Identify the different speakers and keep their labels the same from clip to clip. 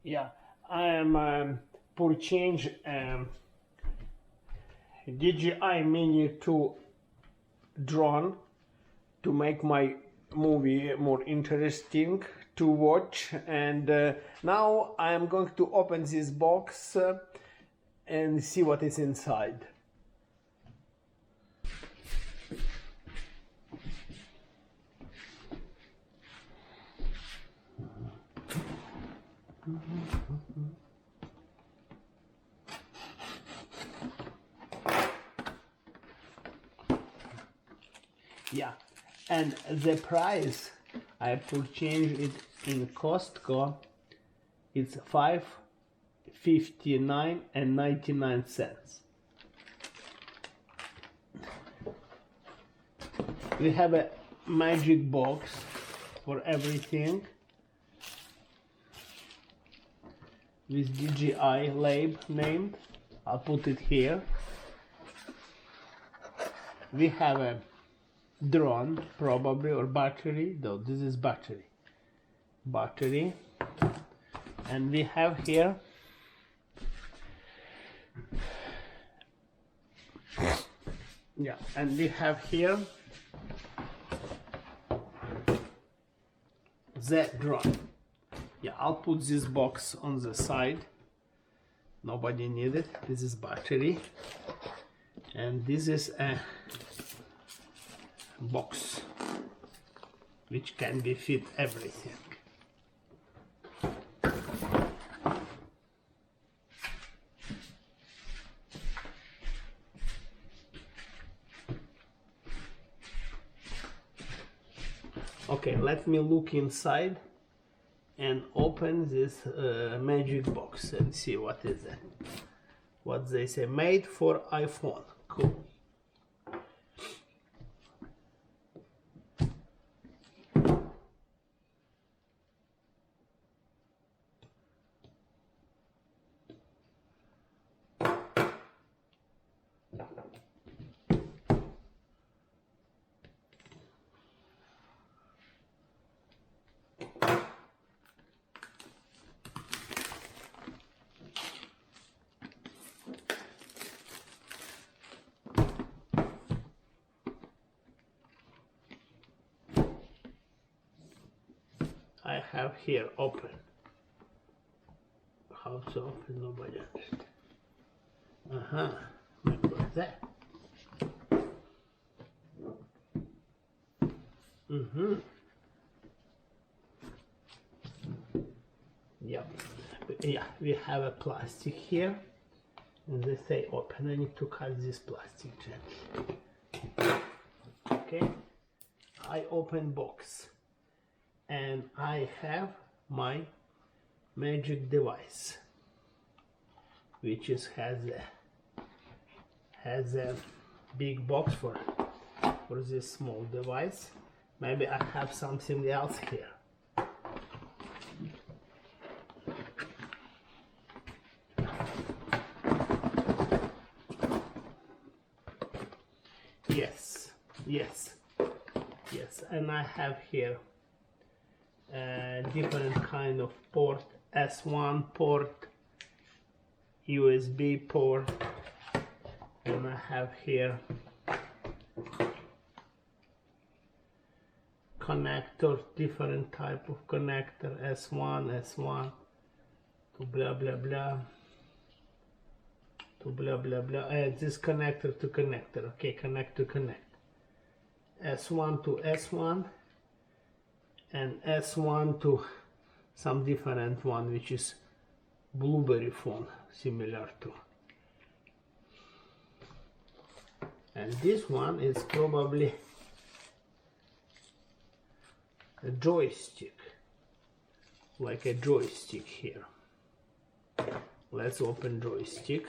Speaker 1: Yeah, I am purchase DJI Mini 2 drone to make my movie more interesting to watch, and now I am going to open this box and see what is inside. Yeah, and the price I purchased it in Costco. It's $5.59. We have a magic box for everything with DJI label name. I'll put it here. We have a drone probably, or battery, though this is battery, and we have here and we have here the drone. I'll put this box on the side, nobody need it. This is battery, and this is a box which can be fit everything. Okay, let me look inside and open this magic box and see what is it. What they say, made for iPhone. Cool. I have here open. How to open, nobody understands. Like that. Yeah, we have a plastic here, and they say open. I need to cut this plastic gently. Okay, I open box, and I have my magic device, which has a big box for this small device. Maybe I have something else here. Yes, and I have here different kind of port, S1 port, USB port, and I have here connector, different type of connector, S1 to blah blah blah to blah blah blah. This connector to connector. Okay, connect to connect. S1 to S1, and S1 to some different one, which is Blueberry phone, similar to. And this one is probably a joystick, like a joystick here. Let's open joystick.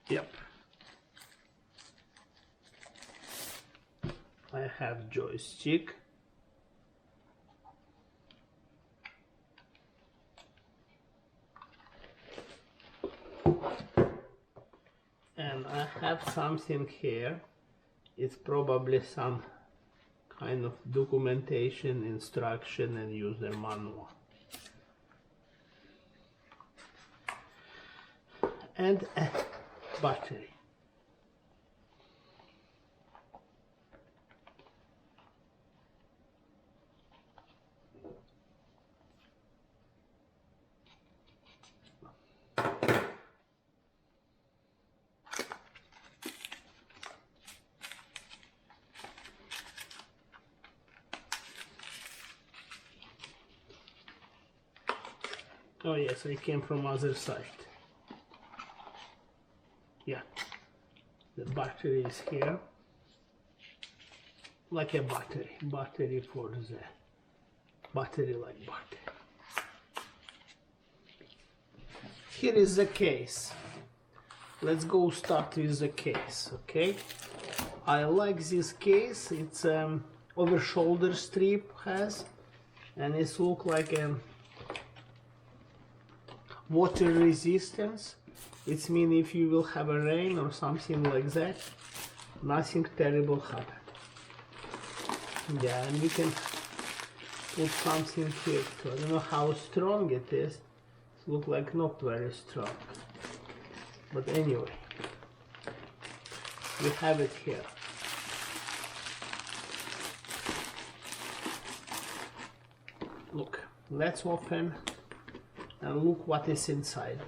Speaker 1: Yep, I have joystick. And I have something here. It's probably some kind of documentation, instruction, and user manual. And a battery. Oh yes, I came from other side. Yeah, the battery is here, like a battery for the battery like battery. Here is the case. Let's go start with the case, okay? I like this case. It's over shoulder strip has, and it look like a water resistance. It means if you will have a rain or something like that, nothing terrible happen. Yeah, and we can put something here too. I don't know how strong it is. It looks like not very strong. But anyway, we have it here. Look, let's open and look what is inside.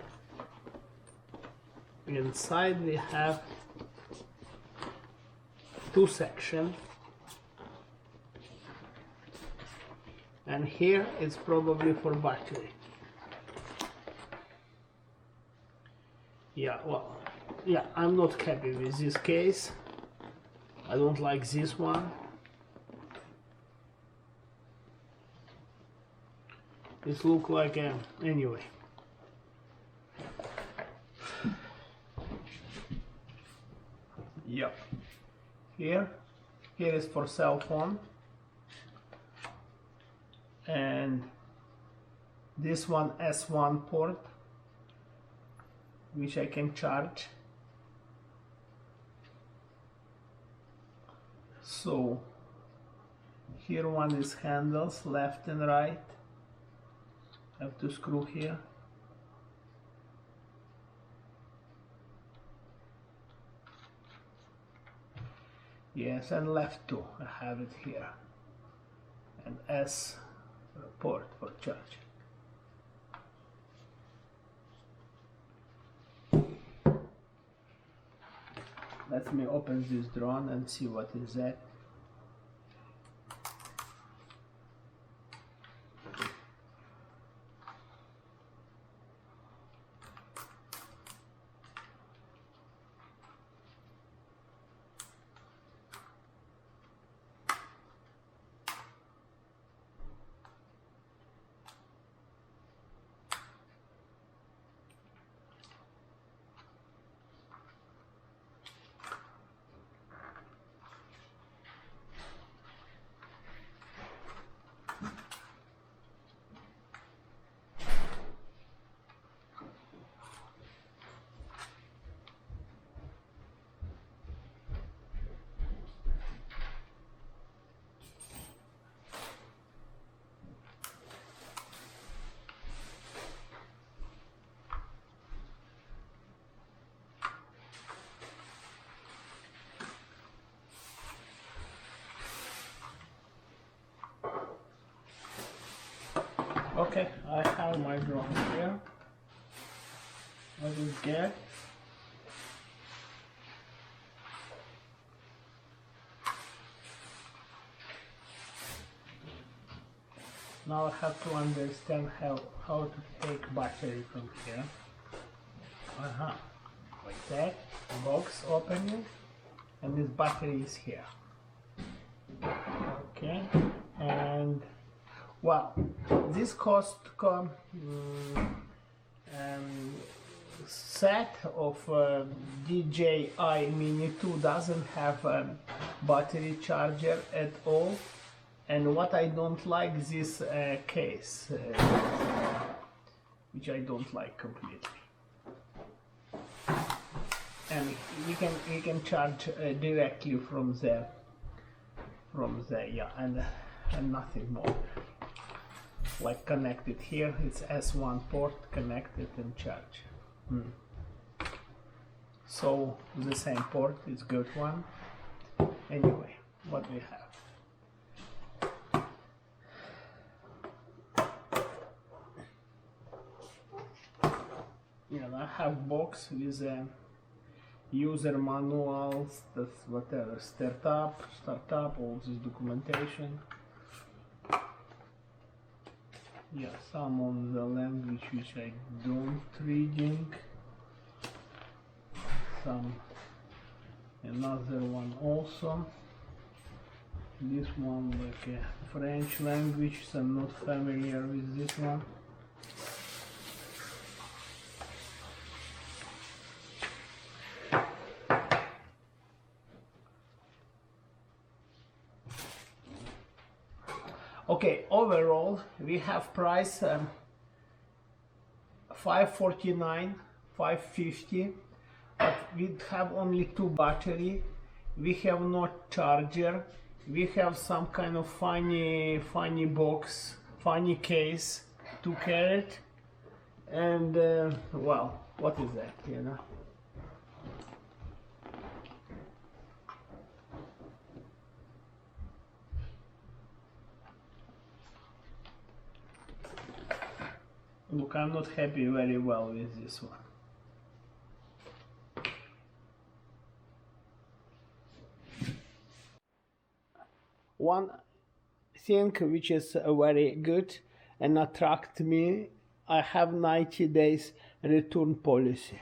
Speaker 1: Inside we have two sections, and here it's probably for battery. Yeah, well, yeah, I'm not happy with this case. I don't like this one. It looks like anyway. Yep. Here is for cell phone, and this one S1 port, which I can charge. So here one is handles left and right. Have to screw here. Yes, and left too. I have it here. And S port for charging. Let me open this drone and see what is that. Okay, I have my drone here. I will get now. I have to understand how to take battery from here. Like that. Box opening, and this battery is here. Okay, and wow, this Costco set of DJI Mini 2 doesn't have a battery charger at all, and what I don't like this case, which I don't like completely. and you can charge directly from there, yeah, and nothing more. Like connected here, it's S1 port, connected and charge. So the same port is good one. Anyway, what we have. Yeah, I have box with user manuals, that's whatever, startup, all this documentation. Yeah, some of the language which I don't reading. Another one also. This one like a French language, so I'm not familiar with this one. Okay, overall we have price $549, $550, but we have only 2 battery. We have no charger. We have some kind of funny box, funny case to carry it, and well, what is that, you know? Look, I'm not happy very well with this one. One thing which is very good and attract me, I have 90 days return policy.